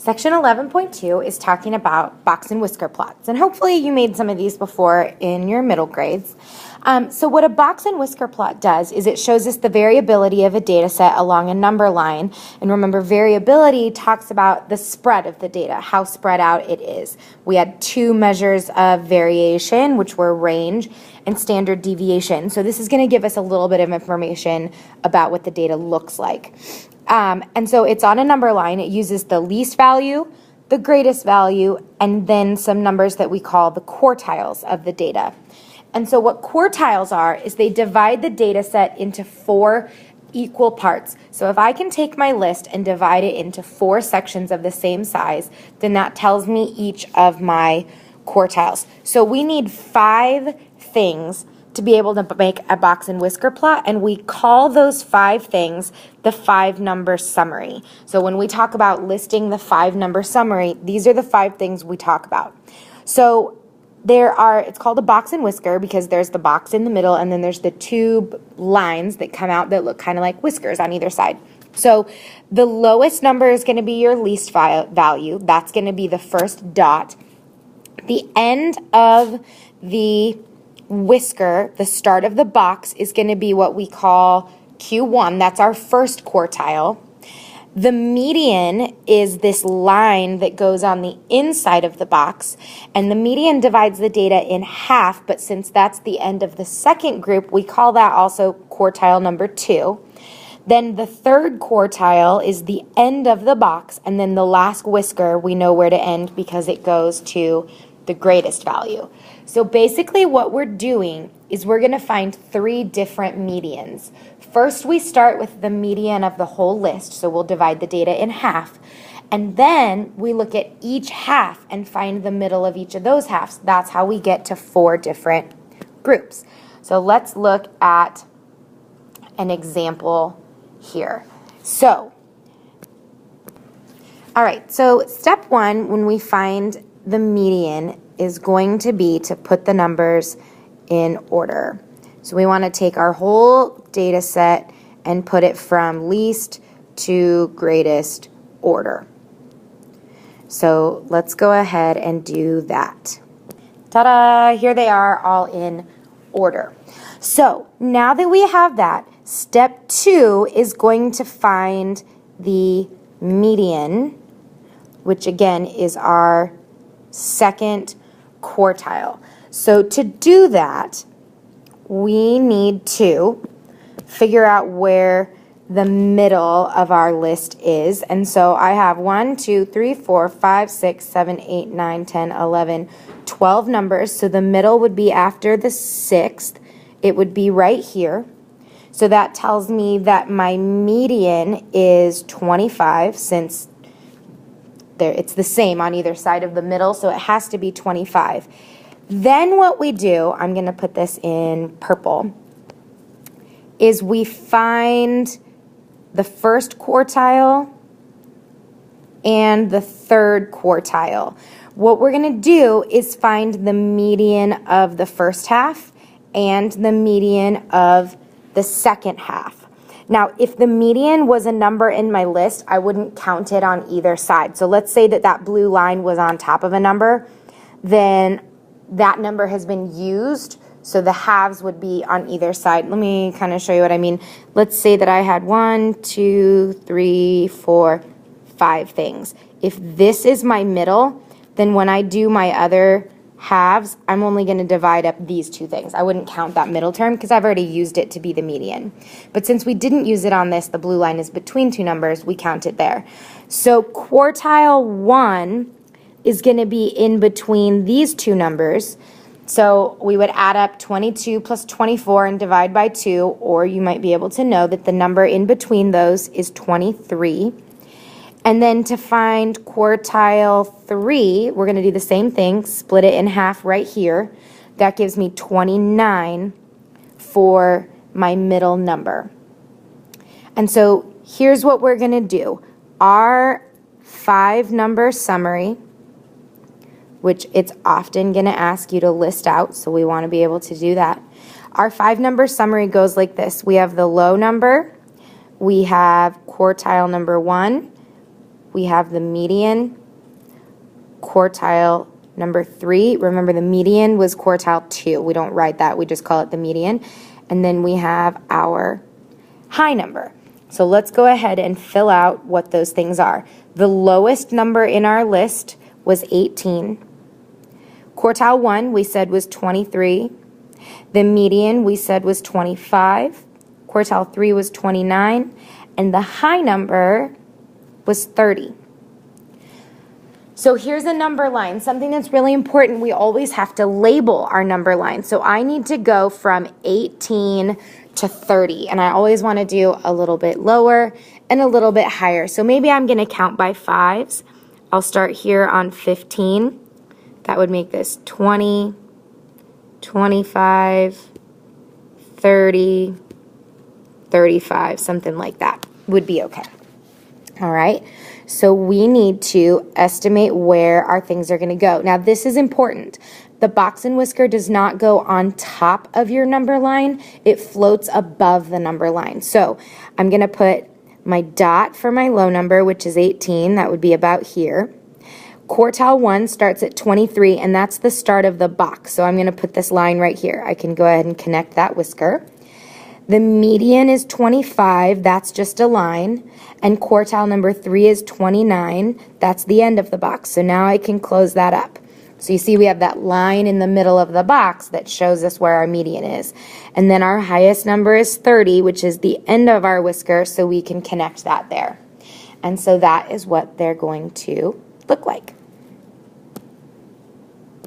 Section 11.2 is talking about box and whisker plots, and hopefully you made some of these before in your middle grades. So what a box and whisker plot does is it shows us the variability of a data set along a number line. And remember, variability talks about the spread of the data, how spread out it is. We had two measures of variation, which were range and standard deviation. So this is going to give us a little bit of information about what the data looks like. And so it's on a number line. It uses the least value, the greatest value, and then some numbers that we call the quartiles of the data. And so what quartiles are is they divide the data set into 4 equal parts. So if I can take my list and divide it into 4 sections of the same size, then that tells me each of my quartiles. So we need 5 things to be able to make a box and whisker plot, and we call those 5 things the 5-number summary. So when we talk about listing the 5-number summary, these are the 5 things we talk about. So it's called a box and whisker because there's the box in the middle and then there's the 2 lines that come out that look kind of like whiskers on either side. So the lowest number is going to be your least value. That's going to be the first dot. The end of the whisker, the start of the box, is going to be what we call Q1. That's our first quartile. The median is this line that goes on the inside of the box, and the median divides the data in half, but since that's the end of the second group, we call that also quartile number 2. Then the third quartile is the end of the box, and then the last whisker, we know where to end because it goes to the greatest value. So basically what we're doing is we're going to find 3 different medians. First, we start with the median of the whole list, so we'll divide the data in half. And then we look at each half and find the middle of each of those halves. That's how we get to 4 different groups. So let's look at an example here. So, all right, so step 1, when we find the median, is going to be to put the numbers in order. So we want to take our whole data set and put it from least to greatest order. So let's go ahead and do that. Ta-da! Here they are all in order. So now that we have that, step 2 is going to find the median, which again is our second quartile. So to do that, we need to figure out where the middle of our list is. And so I have 1, 2, 3, 4, 5, 6, 7, 8, 9, 10, 11, 12 numbers. So the middle would be after the 6th. It would be right here. So that tells me that my median is 25 since it's the same on either side of the middle, so it has to be 25. Then what we do, I'm going to put this in purple, is we find the first quartile and the third quartile. What we're going to do is find the median of the first half and the median of the second half. Now, if the median was a number in my list, I wouldn't count it on either side. So let's say that that blue line was on top of a number, then that number has been used, so the halves would be on either side. Let me kind of show you what I mean. Let's say that I had 1, 2, 3, 4, 5 things. If this is my middle, then when I do my other halves, I'm only going to divide up these 2 things. I wouldn't count that middle term because I've already used it to be the median. But since we didn't use it on this, the blue line is between 2 numbers, we count it there. So quartile 1 is going to be in between these 2 numbers. So we would add up 22 plus 24 and divide by 2, or you might be able to know that the number in between those is 23. And then to find quartile 3, we're going to do the same thing, split it in half right here. That gives me 29 for my middle number. And so here's what we're going to do. Our 5-number summary, which it's often going to ask you to list out, so we want to be able to do that. Our 5-number summary goes like this. We have the low number, we have quartile number 1, we have the median, quartile number 3. Remember, the median was quartile 2. We don't write that. We just call it the median. And then we have our high number. So let's go ahead and fill out what those things are. The lowest number in our list was 18. Quartile 1 we said was 23. The median we said was 25. Quartile 3 was 29. And the high number was 30. So here's a number line. Something that's really important, we always have to label our number line. So I need to go from 18 to 30. And I always want to do a little bit lower and a little bit higher. So maybe I'm going to count by 5s. I'll start here on 15. That would make this 20, 25, 30, 35, something like that would be okay. All right, so we need to estimate where our things are going to go. Now, this is important. The box and whisker does not go on top of your number line. It floats above the number line. So I'm going to put my dot for my low number, which is 18. That would be about here. Quartile 1 starts at 23, and that's the start of the box. So I'm going to put this line right here. I can go ahead and connect that whisker. The median is 25, that's just a line, and quartile number 3 is 29, that's the end of the box. So now I can close that up. So you see we have that line in the middle of the box that shows us where our median is. And then our highest number is 30, which is the end of our whisker, so we can connect that there. And so that is what they're going to look like.